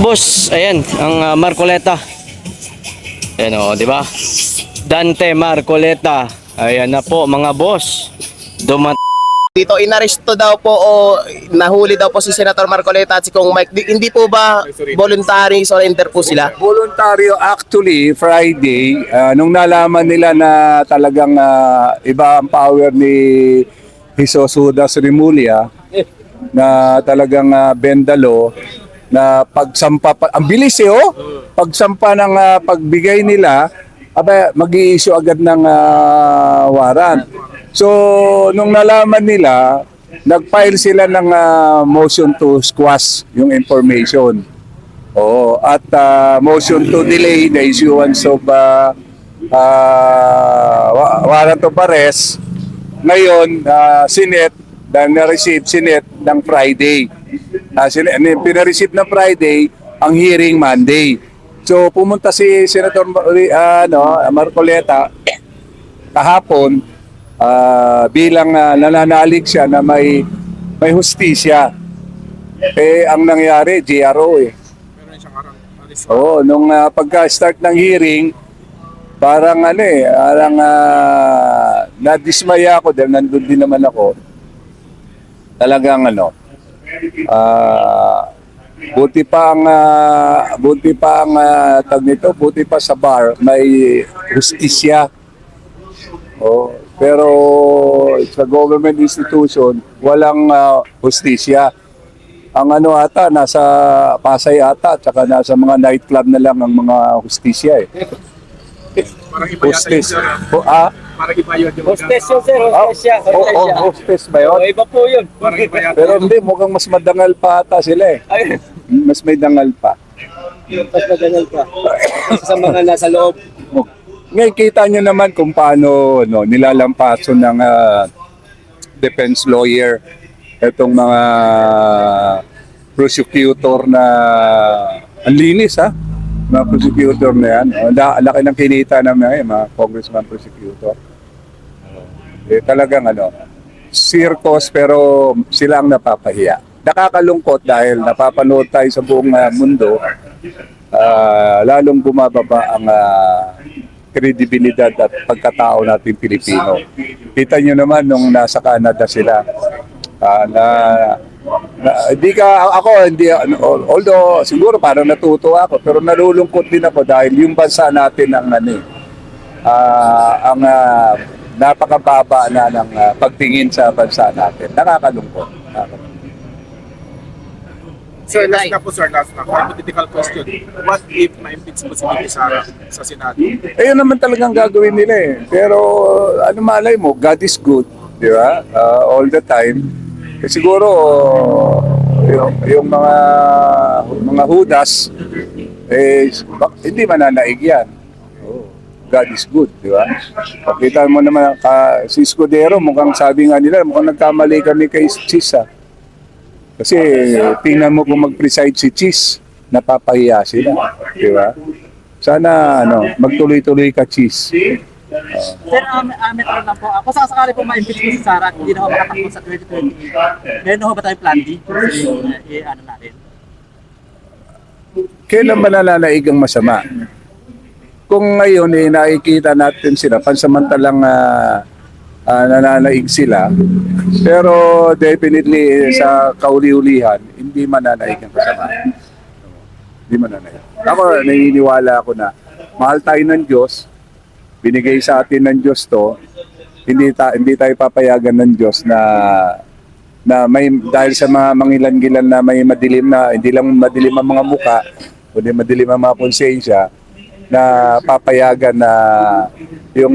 Boss, ayan, ang Marcoleta. Ayan o, di ba? Dante Marcoleta. Ayan na po mga boss. Dito inaresto daw po o nahuli daw po si Senator Marcoleta at si Kong Mike. Hindi po ba voluntary surrender po sila? Voluntaryo actually Friday nung nalaman nila na talagang iba ang power ni Jesus Judas Remulla na talagang bendalo na pagsampa ang bilis pagsampa ng pagbigay nila mag-i-issue agad ng warrant. So nung nalaman nila nag-file sila ng motion to squash yung information. At motion to delay the issuance of warrant of arrest. Ngayon, Senate, na-receive Senate ng Friday. Pina-receive ng Friday, ang hearing Monday. So pumunta si Senator Marcoleta kahapon bilang nananalig siya na may hustisya. Ang nangyari, GRO nung pagka-start ng hearing, parang nadismaya ako dahil nandun din naman ako. Talagang buti pa sa bar may hustisya. Pero sa government institution, walang hustisya. Ang nasa Pasay ata, tsaka nasa mga nightclub na lang ang mga hustisya Parang iba yata yun, sir. Parang iba yun. Hostess yun, sir. Hostess siya. Hostess ba yun? Iba po yun. Parang iba yata. Pero hindi, mukhang mas madangal pa ata sila Mas may dangal pa. Mas maganal pa. Sa mga nasa loob. Ngayon, kita nyo naman kung paano nilalampaso ng defense lawyer itong mga prosecutor na ang linis mga prosecutor na yan. Ang laki ng kinita ng mga congressman prosecutor. Talagang circus pero sila ang napapahiya. Nakakalungkot dahil napapanood tayo sa buong mundo, lalong bumababa ang kredibilidad at pagkatao natin Pilipino. Kita nyo naman nung nasa Canada sila, although siguro parang natutuwa ako, pero nalulungkot din ako dahil yung bansa natin ang napakababa na ng pagtingin sa bansa natin. Nakakalungkot. Sir, last na. Hypothetical question. What if ma-impeach mo si Bibi Sara sa Senado? Yun naman talagang gagawin nila Pero malay mo, God is good. Di ba? All the time. Siguro, yung mga hudas, hindi mananaig yan. God is good, di ba? Pakita mo naman, si Escudero, mukhang sabi nga nila, mukhang nagkamali kami kay Chis, Kasi tingnan mo kung mag-preside si Chis, napapahiya sila, di ba? Sana magtuloy-tuloy ka, Chis. Sir, amin lang po. Kung sakasakali po ma-impeach po si Sara, hindi na ako makatakbo sa 2028. Meron na ba tayong plan D? Natin. Kailan ba nananaig ang masama? Kung ngayon nakikita natin sila, pansamantalang nananaig sila, pero definitely sa kauli-ulihan, hindi mananaig ang masama. Hindi mananaig. Ako, naniniwala ako na mahal tayo ng Diyos, binigay sa atin ng Diyos to, hindi tayo papayagan ng Diyos na may dahil sa mga mangilan-gilan na may madilim na, hindi lang madilim ang mga muka, kundi madilim ang mga konsensya, na papayagan na yung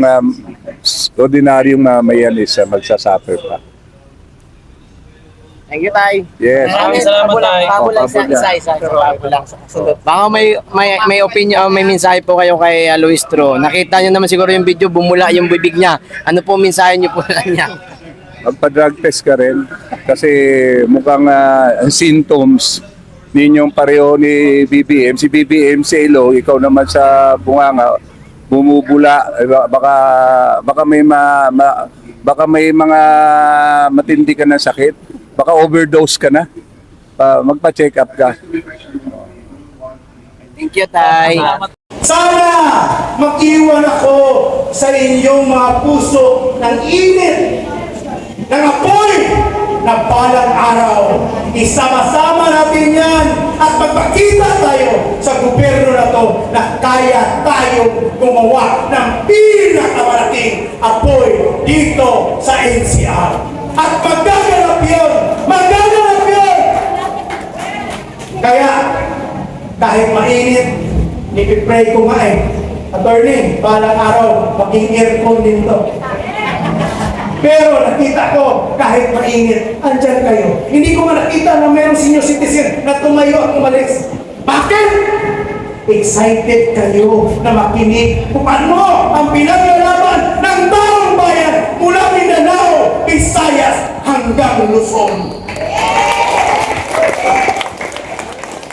ordinaryong mamayan is magsasuffer pa. Thank you, Tay. Yes. Maraming salamat, Tay. Pabo lang sa isa-isa. Pabo lang sa kasunod. Baka may opinion, may mensahe po kayo kay Luis Tro. Nakita nyo naman siguro yung video, bumula yung bibig niya. Ano po mensahe nyo po niya? Magpa-drug test ka rin kasi mukhang ang symptoms ninyong pareho ni BBM. Si BBM sa ilong, ikaw naman sa bunganga, bumubula. Baka may mga matindi ka na sakit. Baka overdose ka na. Magpa-check up ka. Thank you, Tay. Sana mag-iwan ako sa inyong mga puso ng init, ng apoy, na balang araw. Isama-sama natin yan at magpakita tayo sa gobyerno na to na kaya tayong gumawa ng pinakamalaking apoy dito sa NCR. At magaganap yun! Magaganap yun! Kaya, kahit mainit, nipipray ko nga attorney, balang araw, maging earphone din to. Pero nakita ko, kahit mainit, andyan kayo. Hindi ko nga nakita na mayroong senior citizen na tumayo at umalis. Bakit? Excited kayo na makinig kung ano ang pinaglalaban ng taong bayan mula Mindanao, Visayas hanggang Luzon.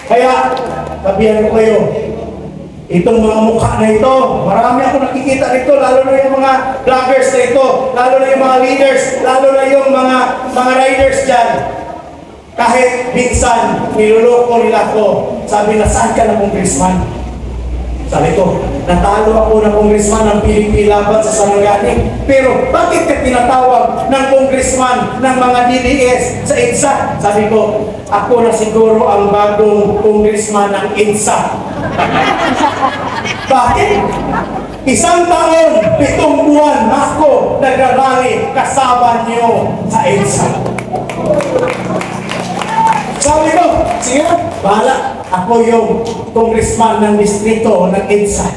Kaya, sabihan ko kayo, itong mga mukha na ito, marami ako nakikita nito, lalo na yung mga vloggers na ito, lalo na yung mga leaders, lalo na yung mga riders dyan. Kahit minsan, niloloko nila ako. Sabi na, saan ka na congressman? Sabi ko, natalo ako ng congressman ng PDP laban sa Sarangani. Pero bakit ka tinatawag ng congressman ng mga DDS sa EDSA? Sabi ko, ako na siguro ang bagong congressman ng EDSA. Bakit? 1 taon, 7 buwan na ako nagrarally kasama niyo sa EDSA. Sabi ko, sige, bahala. Ako yung congressman ng distrito ng EDSA.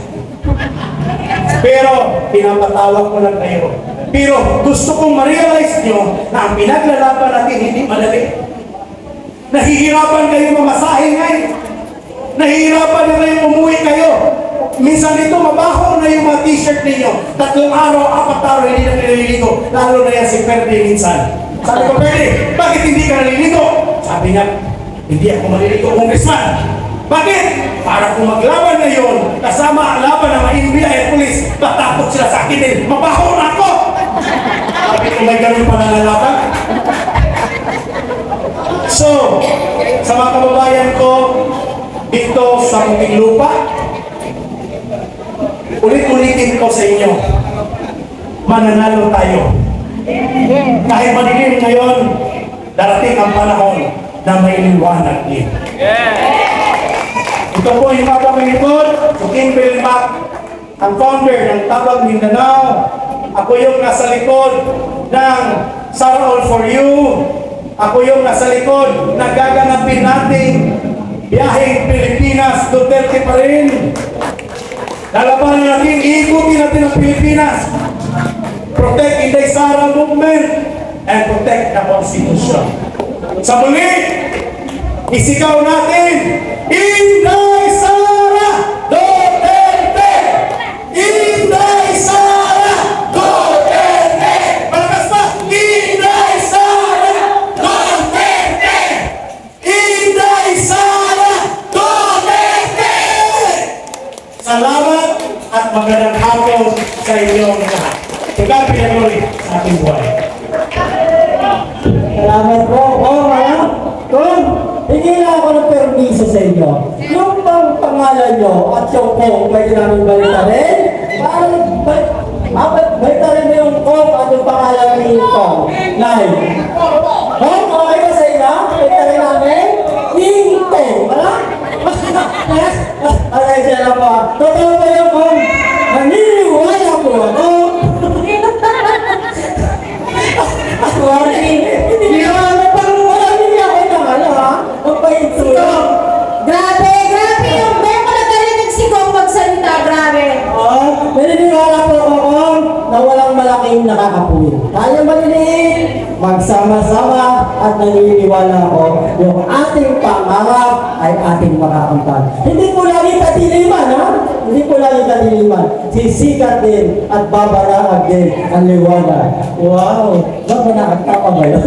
Pero, pinapatawag ko lang kayo. Pero, gusto kong ma-realize nyo na ang pinaglalaban natin hindi madali. Nahihirapan kayo mamasahe ngayon. Nahihirapan na kayo umuwi kayo. Minsan dito, mabaho na yung mga t-shirt ninyo. 3 araw, 4 araw, hindi na nililigo. Lalo na yan si Ferdy minsan. Sabi ko, Ferdy, bakit hindi ka naliligo? Sabi niya, hindi ako maliligo, congressman. Bakit? Para kung maglaban na yun, kasama ang laban ng mga NBI at police, matakot sila sa akin din. Mabaho na ako! Sabi ko, may ganun pa nalalaban. So, sa mga kababayan ko, dito sa Muntinlupa, ulit-ulitin ko sa inyo, mananalo tayo. Kahit madilim ngayon, darating ang panahon na may liwanag din. Ito po yung mga pamilipod, Joaquin Belmac, ang founder ng Tabag Mindanao. Ako yung nasa likod ng Sara All For You. Ako yung nasa likod na gaganapin natin biyaheng Pilipinas, Duterte pa rin. Lalabanan natin, ikutin natin ang Pilipinas. Protect Inday Sara movement and protect the Constitution. Sa muli, isigaw natin, Inday Sara Duterte! Inday Sara Duterte! Malakas pa! Inday Sara Duterte! Inday Sara Duterte! Salamat at magandang hapon sa inyong lahat. Tugal pinaguli sa ating buhay. Salamat po. Kung hindi na ako ng permiso sa inyo, yung bang pangalan nyo at yung kong pwede namin balita rin? Balita rin mo yung kong at yung pangalan ni Kong. Nay. Kong, okay ba sa inyo? Balita rin namin? Yung Kong. Wala? Alay siya lang po. Totoo ba yung Kong? Naniniwala po ako. Grabe yung Beko na narinig si Kong magsalita, grabe. Naniniwala po ako na walang malaking nakakapuwi. Tayo maliliit, magsama-sama at naniniwala ako yung ating pangarap ay ating makakamtan. Hindi po lagi katiliman, ha? Hindi po lagi katiliman. Sisikat din at babaraag din ang liwanag. Wow! Babaraag, tama ba yun?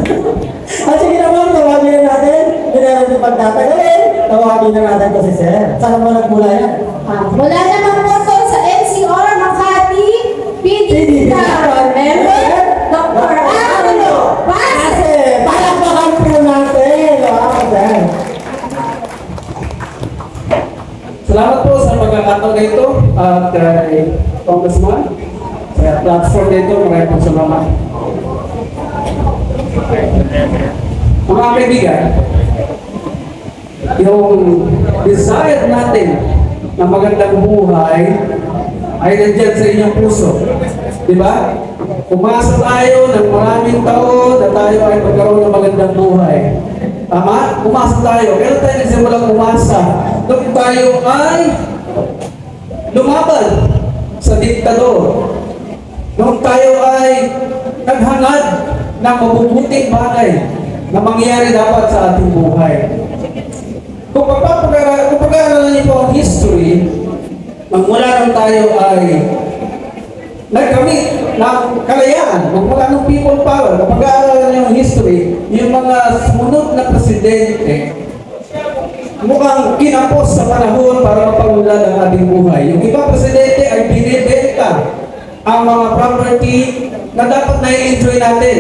At sige naman, tawagin na natin. Hindi na natin pagtatagalin. Tawagin na natin ko si Sir. Saan mo nagmula yan? Wala naman po to sa NCR Makati PDP member Dr. Angelo Kasi, palakpakan po natin. Sir. Salamat po sa pagkakataon na ito at kay Congressman. Sa platform na ito, maraming po salamat. Mga kaibigan, yung desire natin na magandang buhay ay nandiyan sa inyong puso. Di ba? Umasa tayo ng maraming taon na tayo ay magkaroon ng magandang buhay. Tama? Umasa tayo. Kailan tayo nagsimulang umasa? Nung tayo ay lumaban sa diktador. Nung tayo ay naghangad ng mabubuting bagay na mangyayari dapat sa ating buhay. Kung pag-aaralan niyo po ang history, magmula nung tayo ay nagkamit ng kalayaan, magmula ng people power, kung pag-aaralan niyo ang history, yung mga sumunod na presidente, mukhang kinapos sa panahon para mapangulan ang ating buhay. Yung ibang presidente ay binibenta ang mga property na dapat na-enjoy natin.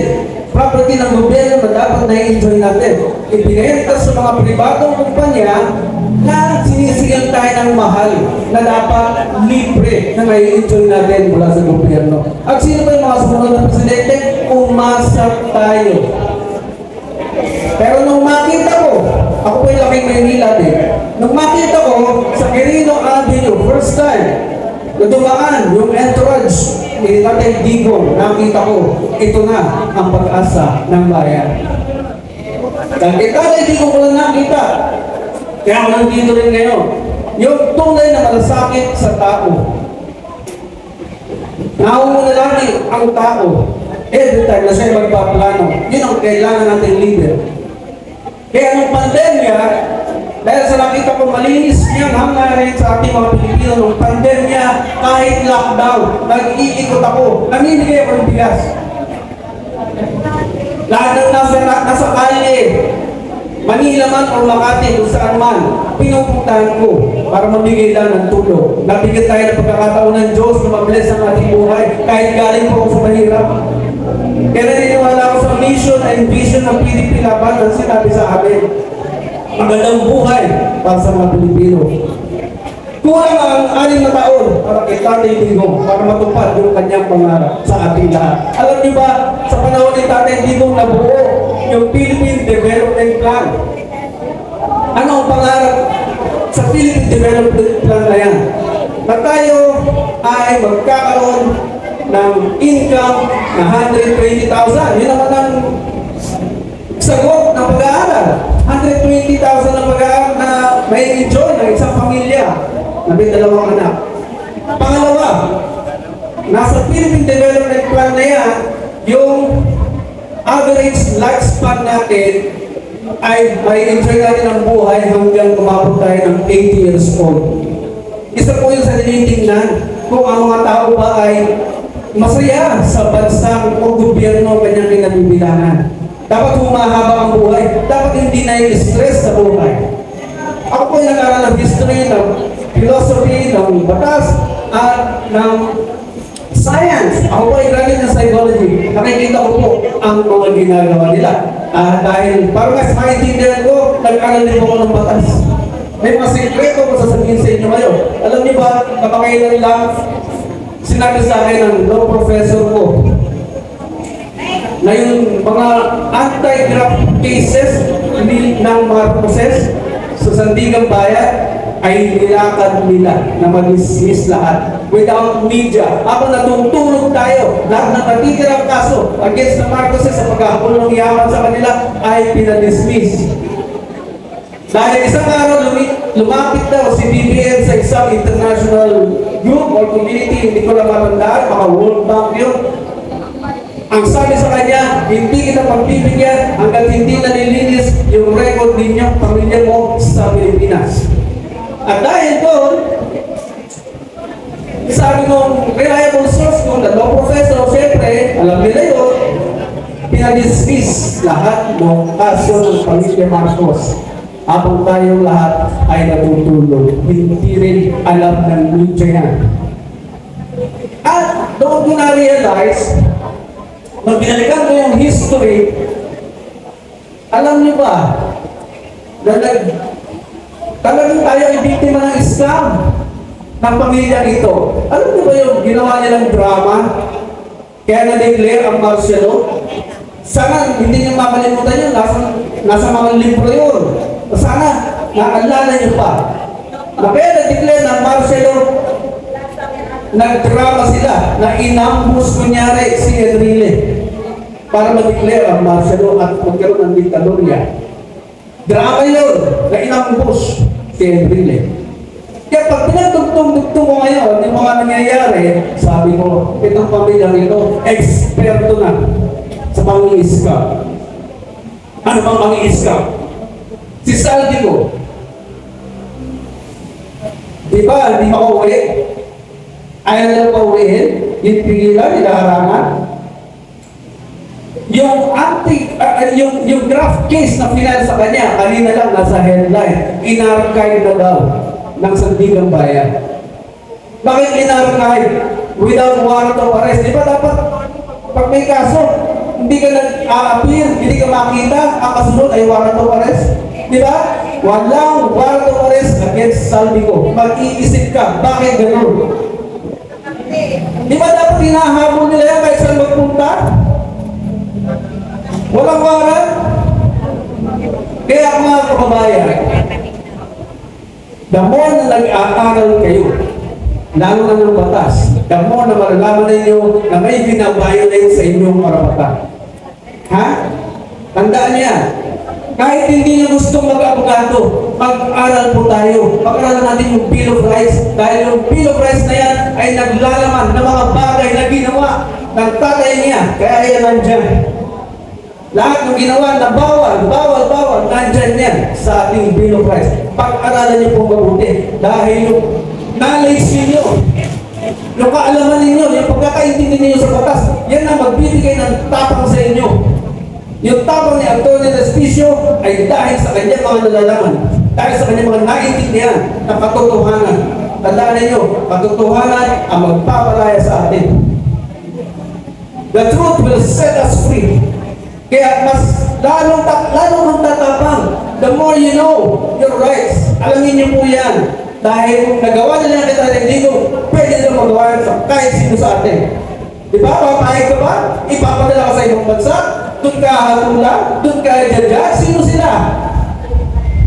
Property ng gobyerno na dapat na-enjoy natin. Ibinenta sa mga pribadong kumpanya na sinisigang tayo ng mahal na dapat libre na na-enjoy natin mula sa gobyerno. At sino ba yung mga sumunod na presidente? Umasa tayo. Pero nung makita ko, ako po yung laking Maynila din, nung makita ko sa Quirino Avenue, first time, na dumaan yung entourage ni Tatay Digong, nakita ko, ito na ang pag-asa ng bayan. Dahil kay Tatay Digong ko lang nakita, kaya ako nandito rin ngayon, yung tunay na malasakit sa tao. Naumuna lagi ang tao, every time na siya magpaplano, yun ang kailangan natin leader. Kaya nung pandemya, dahil sa nakita ko malinis niyang hangarin sa ating mga Pilipino nung pandemya, kahit lockdown, nag-iikot ako, namimigay ako ng bigas. Lahat ng nasa kalye, Manila man o Makati, kung saan man, pinupuntahan ko para mamigay lang ng tulong. Nabigyan tayo ng pagkakataon ng Diyos na mabless ang ating buhay, kahit galing po ako sa mahirap. Kaya naniniwala ako sa mission and vision ng PDP Laban na sinabi sa amin. Magandang buhay para sa mga Pilipino. Kulang ang 6 na taon para kay Tatay Digong para matupad yung kanyang pangarap sa ating lahat. Alam niyo ba, sa panahon ni Tatay Digong nabuo yung Philippine Development Plan. Ano ang pangarap sa Philippine Development Plan na yan? Na tayo ay magkakaroon ng income na 120,000. Yun naman ang sagot ng pag-aaral. 120,000 na pag-aaral na may enjoy ng isang pamilya na may 2 anak. Pangalawa, nasa Philippine Development Plan na yan, yung average lifespan natin ay may enjoy natin ang buhay hanggang umabot tayo ng 80 years old. Isa po yung sa tinitingnan kung ang mga tao ba ay masaya sa bansang o gobyerno kanyang kinabibilangan. Dapat humahaba ang buhay. Dapat hindi na-stress sa buhay. Ako po yung nag-aaral ng history, ng philosophy, ng batas, at ng science. Ako po ay graduate ng psychology. Nakikita ko po ang mga ginagawa nila. Dahil para mas maintindihan ko, nag-aaral din po ako ng batas. May mga sekreto ko sasabihin sa inyo ngayon. Alam niyo ba, kapakailan lang, sinabi sa akin ng law professor ko, na yung mga anti-graft cases ng mga process sa Sandigang Bayan ay nilakad nila na mag-dismiss lahat without media. Habang natutulog tayo, lahat ng natitirang kaso against the Marcoses sa pagkakapul ng yaman sa kanila ay pinadismiss. Dahil isang araw lumapit daw si BBM sa isang international group or community, hindi ko lang matandaan, mga World Bank yun. Ang sabi sa kanya, hindi kita pagbibigyan hanggang hindi nalilinis yung record ninyong pamilya mo sa Pilipinas. At dahil doon, sabi nung reliable source ko, na law professor, siyempre, alam nila yun, pinadismiss lahat ng kaso ng pamilya Marcos. Habang tayong lahat ay natutulog, hindi rin alam ng media yan. At doon ko na-realize, nung binalikan ko yung history, alam niyo ba, na talagang tayo ay biktima ng Islam. ng pamilya ito. Alam niyo ba yung ginawa nilang drama? Kaya na-declare ang martial law? Sana hindi niyo makalimutan yun. Nasa mga libro yun. Sana naalala niyo pa. Na kaya na-declare ng martial law, nag-drama sila na inambush kunyari si Enrile para ma-declare ang martial law at magkaroon ng diktadorya. Drama yun na inambush si Enrile. Kaya pag pinagtugtong-tugtong ko ngayon, yung mga nangyayari, sabi ko, itong pamilyang ito, eksperto na sa pang-iiskap. Ano bang pang-iiskap? Si Saldico, di ba, hindi makauwi? Ayaw nila pauwiin, pigilan, inaharangan. Yung draft case na final sa kanya, kanina lang nasa headline, inarchive na daw ng Sandigang Bayan. Bakit inarchive? Without warrant of arrest. Di ba dapat pag may kaso, hindi ka nag-a-appear, hindi ka makita, ang kasunod ay warrant of arrest? Di ba? Walang warrant of arrest against Saldico. Mag-iisip ka, bakit ganun? Di ba dapat hinahabol nila yan kahit saan magpunta? Walang warrant? Kaya mga kababayan, the more na nag-aaral kayo, lalo na ng batas, the more na malalaman ninyo na may binabiolate sa inyong karapatan. Ha? Tandaan niya, kahit hindi niyo gustong mag-abogado, mag-aral po tayo. Pag-aralan natin yung Bill of Rights, dahil yung Bill of Rights na yan ay naglalaman ng mga bagay na ginawa ng tatay niya. Kaya yan nandyan. Lahat ng ginawa na bawal, nandyan yan sa ating Bill of Rights. Pag-aralan niyo po mabuti. Dahil yung knowledge ninyo, yung kaalaman ninyo, yung pagkakaintindi ninyo sa batas, yan ang magbibigay ng tapang sa inyo. Yung tapang ni Antonio Despicio ay dahil sa kanyang mga nalalaman, dahil sa kanyang mga naintindihan ng katotohanan. Tandaan ninyo, katotohanan ang magpapalaya sa atin. The truth will set us free. Kaya mas lalong tatapang, the more you know your rights. Alamin niyo po yan. Dahil kung nagawa nila ang kita dito, pwede nila magawa yan sa kahit sino sa atin. Diba? Papayag ka ba? Ipapadala ka sa ibang bansa? Doon ka hatula? Doon ka judge? Sino sila?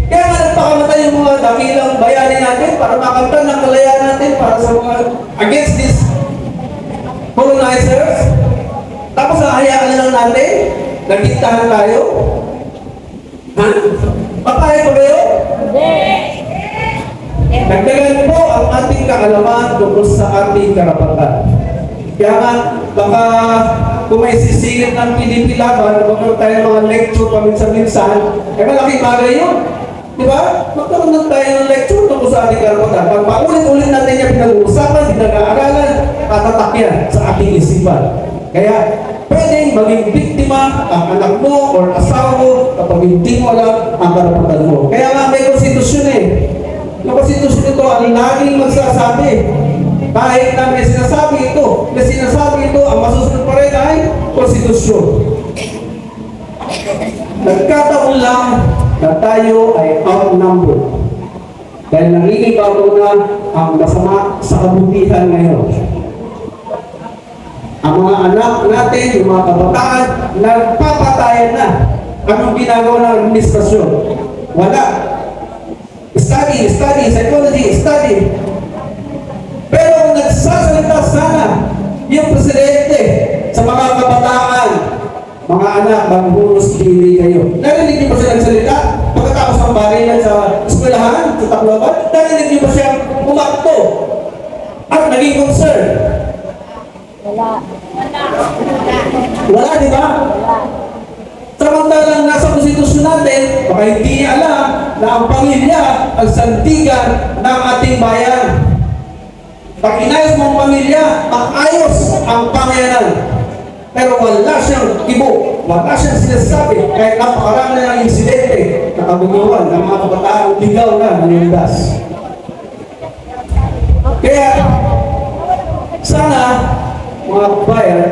Kaya nga nagpakamatay yung mga dakilang bayani natin para makamtan ng kalayaan natin para sa mga against these colonizers. Tapos ahayaan na lang natin, nagkitahan tayo. Ha? Papayag ba kayo? Nagdagan po ang ating kaalaman tungkol sa ating karapatan. Kaya nga, baka kung may sisingit ng PDP laban, magkaroon tayo ng mga lecture paminsan-minsan, eh malaking bagay yun. Di ba? Magkaroon lang tayo ng lecture tungkol sa ating karapatan. Pag paulit-ulit natin yung pinag-uusapan, pinag-aaralan, tatatak yan sa ating isipan. Kaya, pwedeng maging biktima ang anak mo or asawa mo kapag hindi mo alam ang karapatan mo. Kaya nga may konstitusyon eh. Yung konstitusyon ito ang laging magsasabi. Kahit na may sinasabi ito, ang masusunod pa rin ay konstitusyon. Nagkataon lang na tayo ay outnumbered. Dahil nangingibabaw na ang masama sa kabutihan ngayon. Ang mga anak natin, yung mga kabataan, nagpapatayan na. Anong ginagawa ng administrasyon? Wala. Study, psychology, study. Pero kung nagsasalita sana yung presidente sa mga kabataan, mga anak, maghunos dili kayo. Narinig niyo ba siya nagsalita? Pagkatapos ng barilan sa eskwelahan, sa Tacloban, narinig niyo ba siya umakto? At naging concern? Wala, di ba? Samantalang nasa konstitusyon natin, baka hindi niya alam na ang pamilya ang sandigan ng ating bayan. Pag inayos mo ang pamilya, maayos ang pamayanan. Pero wala siyang kibo, wala siyang sinasabi, kahit napakarami na ng insidente na kabunuan ng mga kabataan ligaw na nangyundas. Kaya, sana, mga kabayan,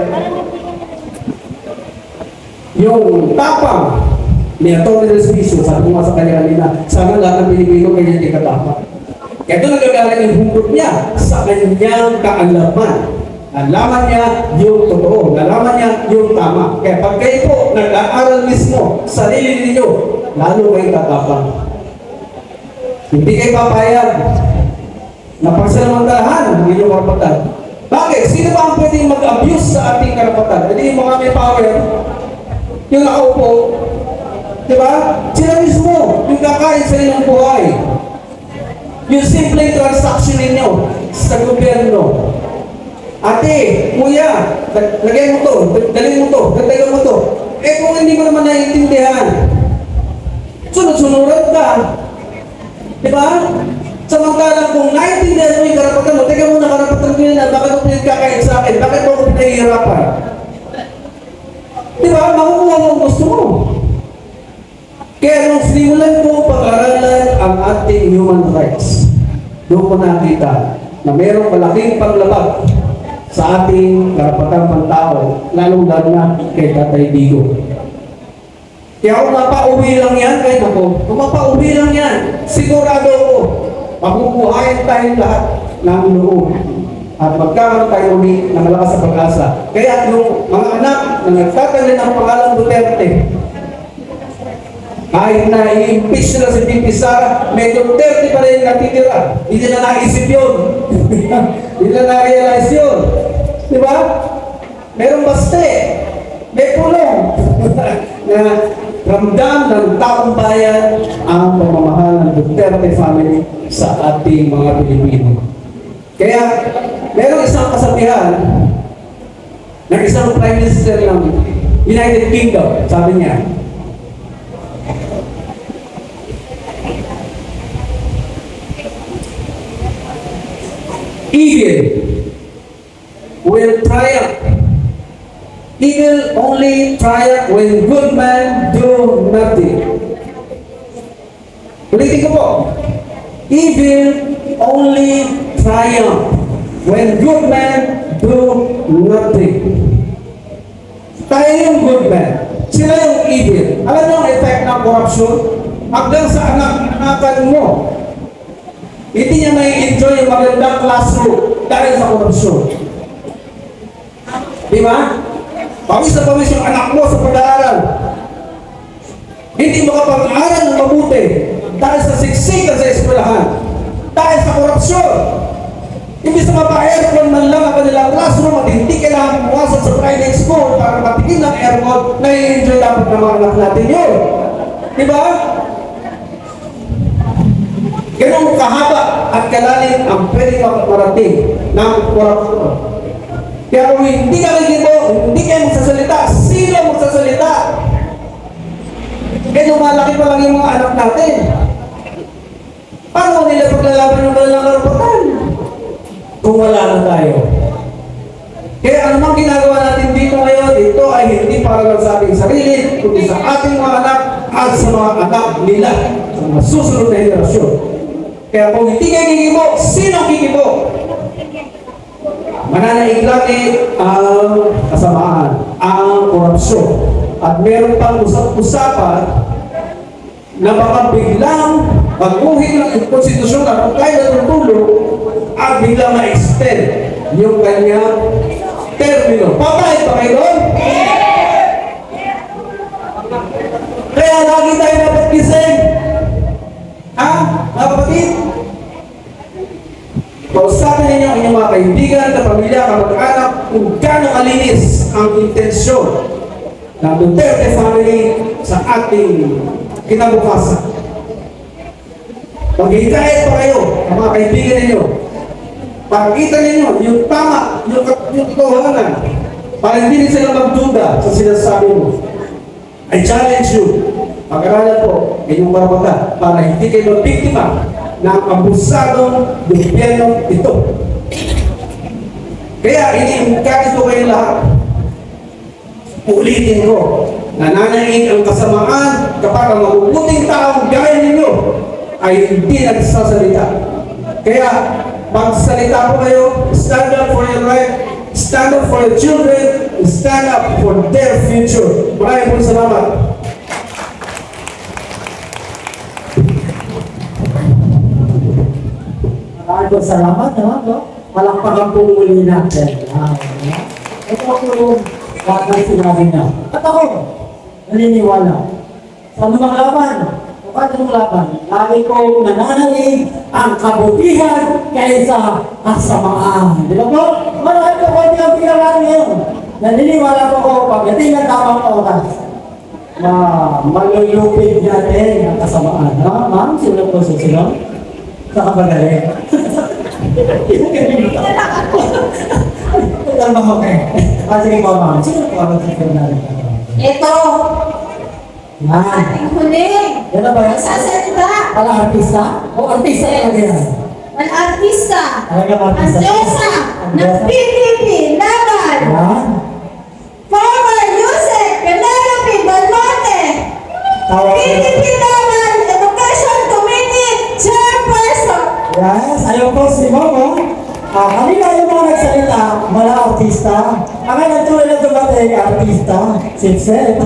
yung tapang ni Antonio Despicio, sabi ko nga sa kanya kanina, sana lahat ng Pilipino ganyan ikatapang. Kaya doon nagagaling yung hugot niya sa kanyang kaalaman. Nalaman niya yung totoo, nalaman niya yung tama. Kaya pag kayo po nag-aaral mismo sa sarili ninyo, lalo kayo tatapang. Hindi kayo papayag na pagsalamantalahan ng inyong karapatan. Bakit? Sino ba ang pwedeng mag-abuse sa ating karapatan? Hindi yung mga may power, yung nakaupo, di ba? Sila mismo, yung kakain sa inyong buhay. Yung simpleng transaction ninyo sa gobyerno. Ate, kuya, lagay mo to, dalhin mo to, dagdagan mo to. Eh kung hindi mo naman naiintindihan, sunod-sunuran ka. Di ba? Samantalang kung naiintindihan mo yung karapatan mo, teka muna karapatan ko yun, bakit mo pinagkakain sa akin? Bakit mo ako pinahihirapan? Di ba? Makukuha mo ang gusto mo. Kaya nung sinimulan ko pag-aralan ang ating human rights, doon ko nakita na mayroong malaking paglabag sa ating karapatang pantao, lalong-lalo na kay Tatay Digo. Kaya kung mapauwi lang yan, kahit ako, kung mapauwi lang yan, sigurado ko, makukuhayan tayong lahat ng loob at magkakaroon tayo ulit ng malakas sa pag-asa. Kaya yung mga anak na nagtatagal ng pangalan Duterte, kahit na i-impeach sila si VP Sara, may Duterte pa rin natitira. Hindi na naisip yun. Hindi na na-realize yun. Di ba? Merong baste. May pulong. Na ramdam ng taong bayan ang pamamahal ng Duterte family sa ating mga Pilipino. Kaya, merong isang kasabihan ng isang Prime Minister ng United Kingdom. Sabi niya, evil will triumph. Evil only triumph when good men do nothing. Ulitin ko po. Evil only triumph when good men do nothing. Tayo yung good men. Sila yung evil. Alam niyo ang effect ng corruption? Hanggang sa anak-anakan mo. Hindi niya may enjoy yung magandang classroom dahil sa korupsyon. Di ba? Pawis na pawis yung anak mo sa pag-aaral. Hindi makapag-aaral ng mabuti dahil sa siksikan sa eskwelahan. Dahil sa korupsyon. Imbis na mapa-aircon man lang ang kanilang classroom at hindi kailangan pumasok sa private school para matikin ng aircon, na-enjoy dapat ng mga anak natin yun. Di ba? Ganun kahaba at kalalim ang pwedeng makaparating ng korupsyon. Kaya kung hindi ka naging hindi kayo magsasalita, sino magsasalita? Kaya lumalaki pa lang yung mga anak natin. Paano nila paglalaban yung kanilang karapatan? Kung wala na tayo. Kaya anumang ginagawa natin dito ngayon, ito ay hindi para lang sa ating sarili, kundi sa ating mga anak at sa mga anak nila, sa mga susunod na henerasyon. Kaya kung hindi kayo gigibo, sino gigibo? Mananaig lagi ang kasamaan, ang korupsyon. At meron pang usap-usapan na baka biglang baguhin ng konstitusyon at kung kaya natutulog at biglang ma-extend yung kanyang termino. Papayag ba kayo doon? Kaya lagi tayo dapat gising. Ha? Mga kapatid? Kausapin ninyo ang inyong mga kaibigan, kapamilya, kamag-anak kung gano'ng kalinis ang intensyon ng Duterte family sa ating kinabukasan. Maghihikayat pa kayo ang mga kaibigan ninyo. Pakita ninyo yung tama, yung katotohanan para hindi rin sila magduda sa sinasabi mo. I challenge you. Pag-aralan po inyong karapatan para hindi kayo biktima ng abusadong gobyerno ito. Kaya ini-encourage ko kayo lahat. Ulitin ko, nananaig ang kasamaan kapag ang mabubuting taong gaya ninyo ay hindi nagsasalita. Kaya magsalita po kayo, stand up for your right, stand up for your children, stand up for their future. Maraming salamat. Marco, salamat naman, no? Palakpakan po muli natin. Ito po yung lahat ng sinabi niya. At ako, naniniwala. Sa anumang laban, o kahit anong laban, lagi kong nananalig ang kabutihan kaysa kasamaan. Di ba po? Marami po ko ang pinaraan ngayon. Naniniwala po ko pagdating ng tamang oras na malulupig natin ang kasamaan. Ha? Ma'am, sino po susunod? Sa kapagaling. Tama ko kayo. Sige po, ma'am. Sino po ang susunod natin? Ito, Yan. ating huli. Yan na ba yan? Sasalita. Pala artista? O artista talaga yan? Ang artista. Talaga Ang artista. Diyosa ng PDP laban. Yan. Former Yusek Penelope Balmonte. Tawag PDP laban Education Committee Chairperson. Yes, ayaw po si Momo. Kanina yung mga nagsalita, wala artista. Ang nagtuloy na dumating, artista. Sip-sip.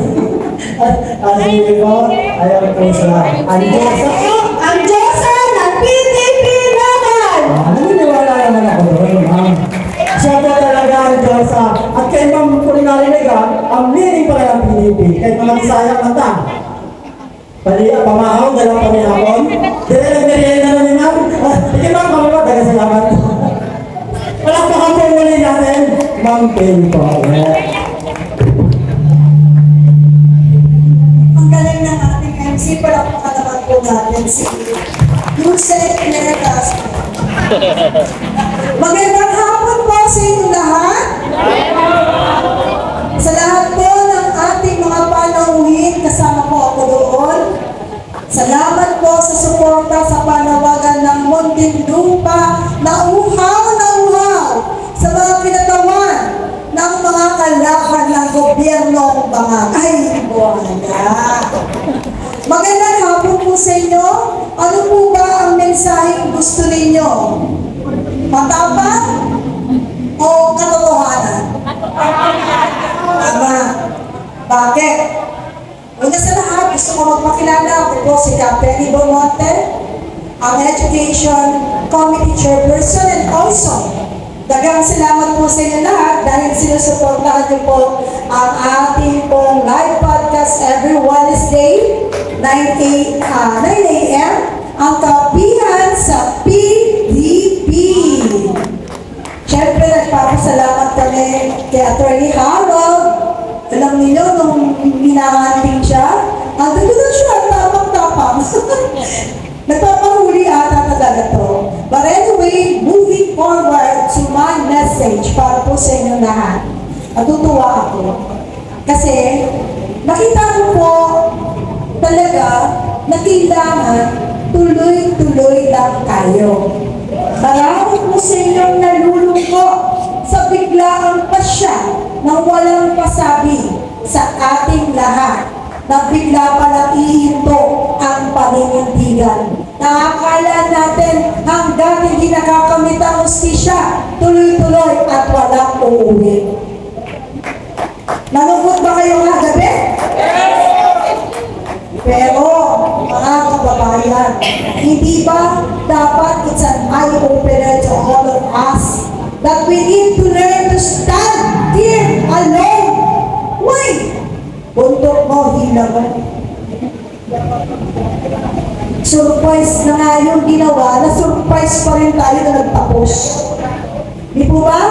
Sige po, ayaw po siya. Ang Diyosa. Ang Diyosa ng PDP laban. Naniniwala naman ako doon, ma'am. Siya po talaga ang Diyosa. At kay ma'am po rin narinig, ang meaning pala ng PDP. Kahit mga Bisaya kanta. Pamahaw, dalang pamihapon. Dili nagmerienda na ni ma'am. Sige ma'am, kami po, taga-salamat. Wala pa kang pumuli natin. Ma'am, pin po. Ang galing ng ating MC, para po kanaman po natin si Yusek Penelope. Magandang hapon po sa inyo lahat. Sa lahat po ng ating mga panauhin, kasama po ako doon. Salamat po sa suporta sa panawagan ng Muntinlupa na uhaw sa mga pinatawan ng mga kalaban ng gobyernong Bangkay Buwana. Magandang hapon po sa inyo. Ano po ba ang mensaheng gusto ninyo? Matapang o katotohanan? Tama. Bakit? Una sa lahat, gusto ko magpakilala. Ako po si Captain Balmonte, ang Education Committee Chairperson, and also dagang salamat po sa inyo lahat dahil sinusuportahan niyo po ang ating pong live podcast every Wednesday, 9 a.m. ang kapihan sa PDP. Siyempre, nagpapasalamat kami kay Attorney Harold. Alam niyo, nung hinahanting siya, andun doon siya, tapang-tapang. Nagpapahuli ata talaga to. But anyway, moving forward to my message para po sa inyo lahat. Natutuwa ako. Kasi, nakita ko po talaga na kailangan tuloy-tuloy lang kayo. Marami po sa inyong nalulungko sa biglaang pasya ng walang pasabi sa ating lahat na bigla palang ihinto ang paninindigan. Nakakala natin hanggang hindi nakakamit ang hustisya, tuloy-tuloy at walang uuwi. Nalungkot ba kayo kagabi? Pero, mga kababayan, hindi ba dapat it's an eye-opener to all of us that we need to learn to stand here alone? Why? Bundok mo, hila mo. Surprise na nga yung ginawa, na-surprise pa rin tayo na nagtapos. Di po ba?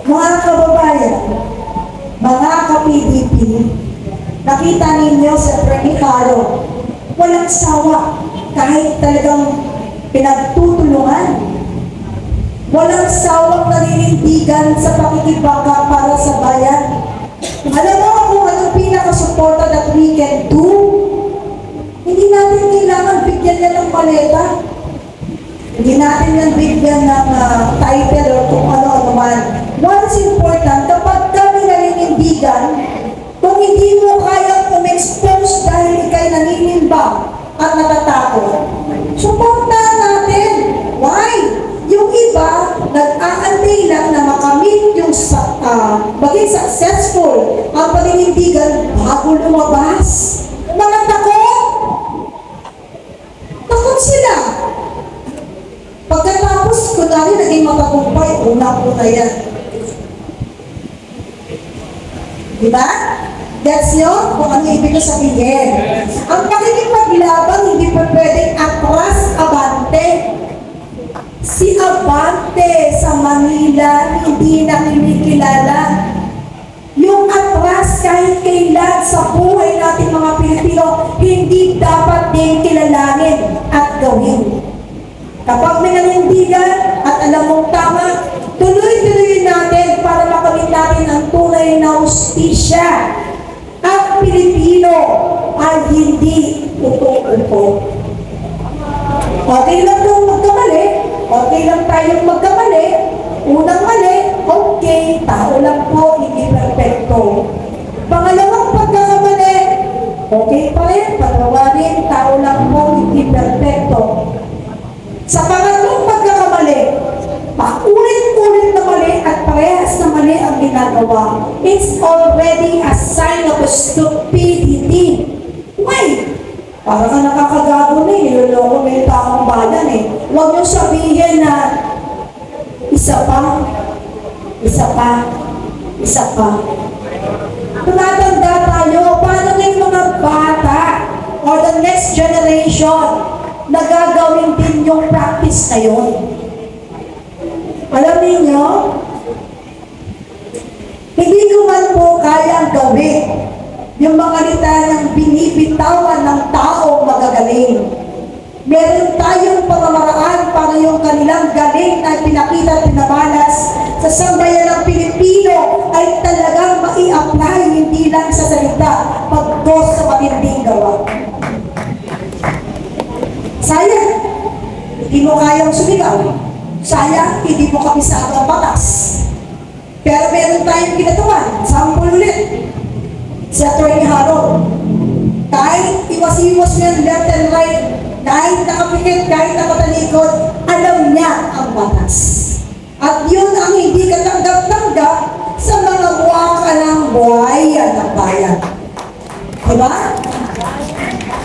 Mga kababayan, mga ka-PDP, nakita ninyo sa Attorney Caro, walang sawa kahit talagang pinagtutulungan. Walang sawang naninindigan sa pakikibaka para sa bayan. Alam mo kung anong pinakasuporta that we can do? Hindi natin kailangan bigyan niya ng maleta. Hindi natin yan bigyan ng title o kung ano-ano man. What's important, kapag kami naninindigan, kung hindi mo kayang umexpose dahil ikay naninimba at natatakot, supportahan natin. Why? Yung iba, nag-aantay lang na makamit yung maging successful ang paninindigan bago lumabas. Mga takot! Takot sila. Pag natin naging matagumpay, unang-una yan. Diba? That's yun kung ano ibig sabihin. Ang pakikipaglaban hindi pa pwedeng atras abante. Si Abante sa Manila hindi na kinikilala. Yung atras kahit kailan sa buhay natin mga Pilipino, hindi dapat din kilalanin at gawin. Kapag may nanindigan at alam mong tama, tuloy-tuloy natin para makamit natin ang tunay na hustisya. Ang Pilipino ay hindi uto-uto. Okay lang kung magkamali, okay lang tayong magkamali, unang mali, okay, tao lang po, hindi perfecto. Pangalawang pagkakamali, okay pa rin, pagawarin, tao lang po, hindi perfecto. Sa pangatlong pagkakamali, paulit-ulit na mali at parehas na mali ang ginagawa. It's already a sign of stupidity. Why? Para ka nakakagago na eh, niloloko na yung taong bayan eh. Huwag niyo sabihin na isa pa, isa pa, isa pa. Tumatanda tayo, paano na yung mga bata or the next generation na gagawin din yung practice na yun? Alam niyo, hindi ko man po kayang gawin yung mga litanang binibitawan ng taong magagaling. Meron tayong pamamaraan para yung kanilang galing na pinakita at pinabalas sa sambayan ng Pilipino ay talagang mai-apply hindi lang sa salita, pagdos sa matinding gawa. Sayang, hindi mo kayang sumigaw. Sayang, hindi mo kabisado ang batas. Pero meron tayong kinatawan. Sample ulit. Si Atty. Harold. Kahit iwas-iwas mo yan left and right, kahit nakapikit, kahit nakatalikod, alam niya ang batas. At yun ang hindi katanggap-tanggap sa mga wakalang buhayan ng bayan. Diba?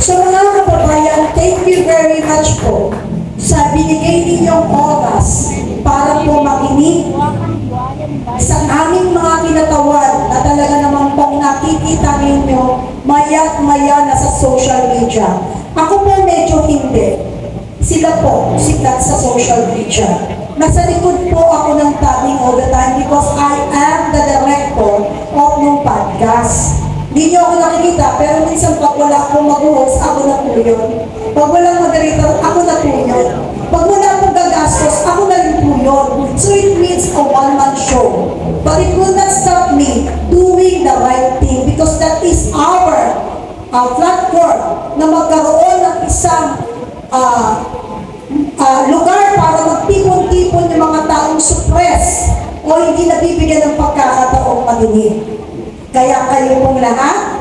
So mga kababayan, thank you very much po sa binigay ninyong oras para po makinig sa aming mga kinatawan na talaga naman pong nakikita ninyo maya't maya na sa social media. Ako po medyo hindi. Sila po sikat sa social media. Nasa likod po ako ng tabing all the time because I am the director of ng podcast. Hindi nyo ako nakikita, pero minsan pag wala akong mag-host, ako na po yun. Pag walang moderator, ako na po yun. Pag wala akong gagastos, ako na rin po yun. So it means a one-man show. But it will not stop me doing the right thing because that is our platform na magkaroon ng isang lugar para magtipon-tipon yung mga taong suppress o hindi nabibigyan ng pagkakataong maninig. Kaya kayo pong lahat,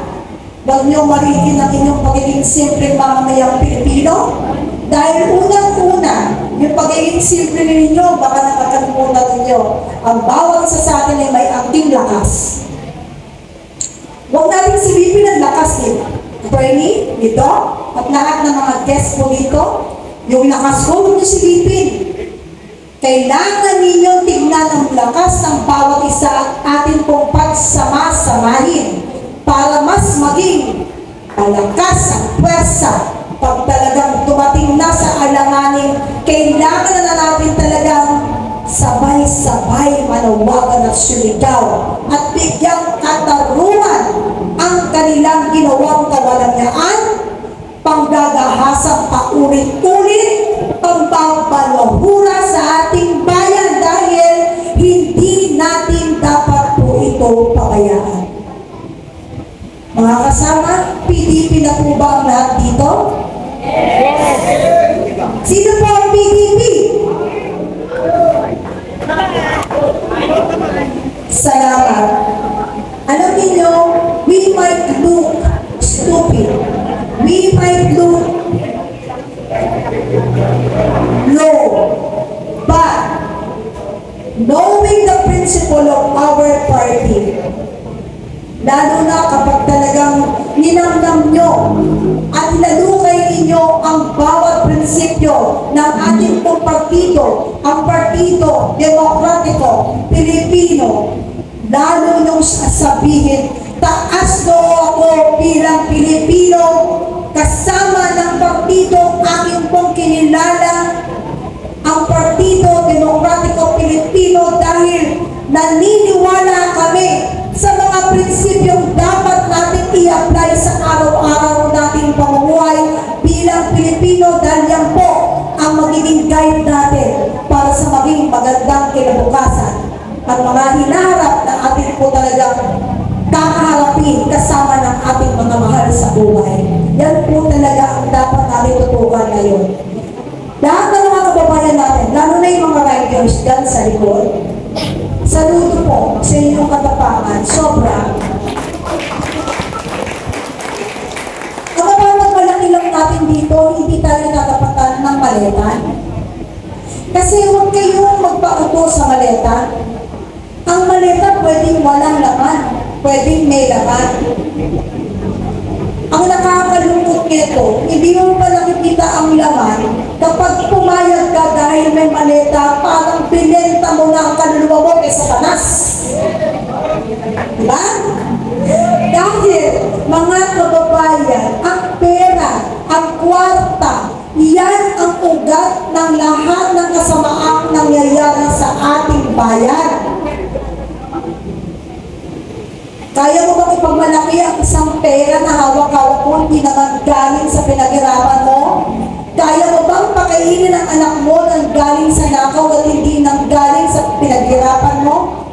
huwag niyo marihin ang inyong pagiging simpleng mamamayang Pilipino dahil unang-una, yung pagiging simple ninyo, baka nakakalimutan ninyo, ang bawat isa sa atin ay may aking lakas. Huwag natin silipin ang lakas nito. Attorney, dito, at lahat ng mga guests po dito, yung lakas ko, huwag niyo silipin. Kailangan ninyong tignan ang lakas ng bawat isa at atin pong pagsama-samahin para mas maging malakas ang puwersa. Pag talagang dumating na sa alanganin, kailangan na natin talagang sabay-sabay manawagan at sumigaw at bigyang katarungan ang kanilang ginawang kawalangyaan, panggagahasang paulit-ulit, pagbabalahura sa ating bayan dahil hindi natin dapat po ito pabayaan. Mga kasama, PDP na po ba ang lahat dito? Yes! Sino po ang PDP? Salamat. Alam niyo, we might look stupid. We might look low. But, knowing the principle of our party, lalo na kapag talagang ninamnam nyo at ilalukay ninyo ang bawat prinsipyo ng ating pong partido, ang partido Partido Demokratiko Pilipino, lalo nung sasabihin, taas noo ako bilang Pilipino, kasama ng partido aking pong kinilala, ang Partido Demokratiko Pilipino, dahil naniniwala kami sa mga prinsipyong dapat natin i-apply sa araw-araw nating pamumuhay bilang Pilipino, dahil yan po ang magiging guide natin para sa maging magandang kinabukasan. Ang mga hinaharap na atin po talagang kakaharapin kasama ng ating mga mahal sa buhay. Yan po talaga ang dapat natin tutukan ngayon. Lahat ng mga kababayan natin, lalo na yung mga riders dyan sa likod, saludo po sa inyong katapangan, sobra. Ang malaki lang natin dito, hindi tayo tatapatan ng maleta. Kasi huwag kayong magpauto sa maleta. Ang maleta pwedeng walang laman, pwedeng may laman. Ang nakakalungkot nito, hindi mo pa nakikita ang laman. Kapag pumayag ka dahil may maleta, parang binenta mo na ang kaluluwa mo kaysa panas. Diba? Dahil, mga kababayan, ang pera, ang kwarta, yan ang ugat ng lahat ng kasamaang nangyayari sa ating bayan. Kaya mo bang ipagmalaki ang isang pera na hawak-hawak mo, hindi naman galing sa pinaghirapan mo? Kaya mo bang pakainin ang anak mo nang galing sa nakaw at hindi nang galing sa pinaghirapan mo?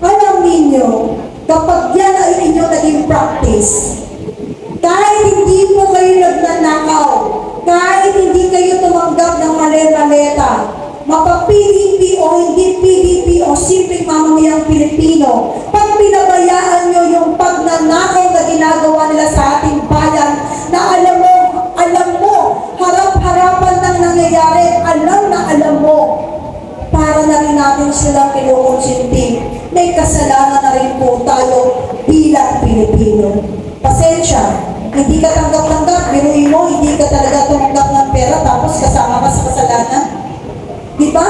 Alam ninyo, kapag yan ay inyo naging practice, kahit hindi mo kayo nagnanakaw, kahit hindi kayo tumanggap ng mali-maleta, mapa-PDP o hindi PDP o simpleng mamamayang Pilipino, pag pinabayaan nyo yung pagnanakaw na ginagawa nila sa ating bayan, na alam mo, harap-harapan ng nangyayari, alam mo, para na rin natin silang kinukonsinti. May kasalanan na rin po tayo bilang Pilipino. Pasensya, hindi ka tanggap-tanggap, biruin mo, hindi ka talaga tumanggap ng pera, tapos kasama ka sa kasalanan. Diba?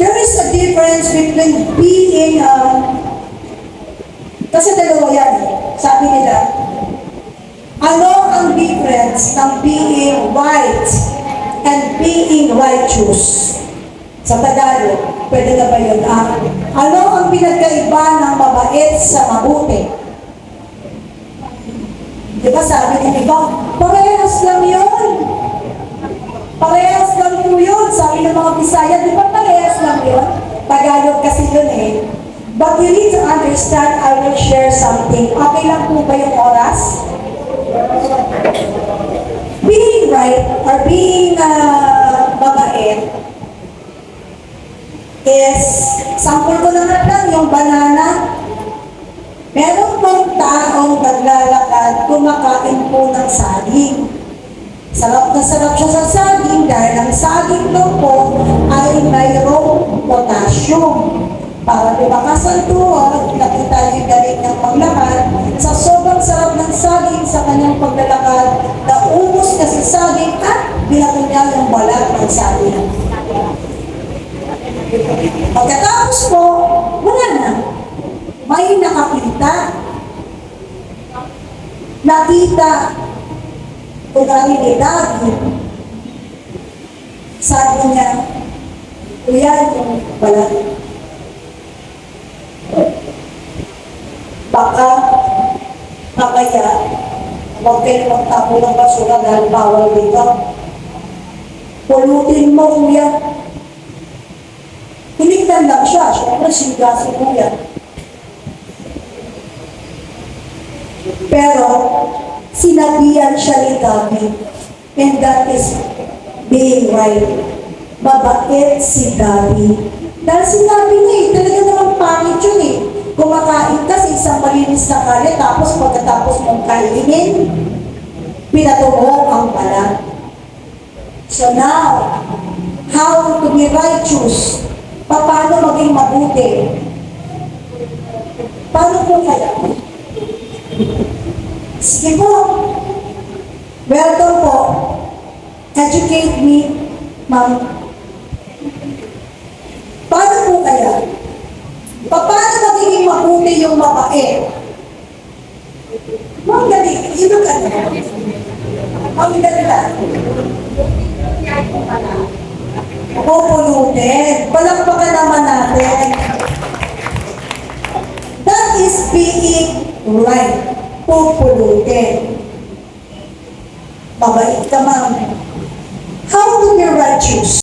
There is a difference between being, kasi dalawa yan, sabi nila, ano ang difference ng being right and being righteous? Sa Tagalog, pwede na ba yun? Ano ang pinagkaiba ng mabait sa mabuti? Diba sabi ng iba, parehas lang yun. Parehas lang po yun. Sabi ng mga Bisaya, di ba parehas lang yun? Tagalog kasi yun eh. But you need to understand, I will share something. Okay lang po ba yung oras? Being right or being mabait is, sample ko lang yung banana. Meron pong taong naglalakad, kumakain po ng saging. Sarap na sarap siya sa saging dahil ang saging daw po ay mayroong potassium. Para lumakas ang tuhod, nakita yung galing ng paglakad, sa sobrang sarap ng saging sa kanyang paglalakad, naubos niya sa saging at binato niya yung balat ng saging. Pagkatapos po, wala na. May nakakita. Nakita kung realidad. Sabi niya, kuya yung balat. Baka mamaya huwag kayo magtapo ng basura dahil bawal dito. Pulutin mo, kuya. Hinignan lang siya. Siyempre, siga si kuya. Pero, sinabihan siya ni David. And that is being right. Mabait si David. Dahil sinabi niya eh, talaga naman pangit yun eh. Kumakain ka sa isang malinis na kare, tapos pagkatapos mong kainin, pinato mo ang balat. So now, how to be righteous? Paano maging mabuti? Paano po kaya? Sige po. Welcome po. Educate me, ma'am. kaya? Paano magiging mabuti yung mabait? Ang galing. Ito ka na. Ang ganda. Pupulutin. Palakpakan naman natin. That is being right. Pupulutin. Mabait ka, ma'am. How to be righteous?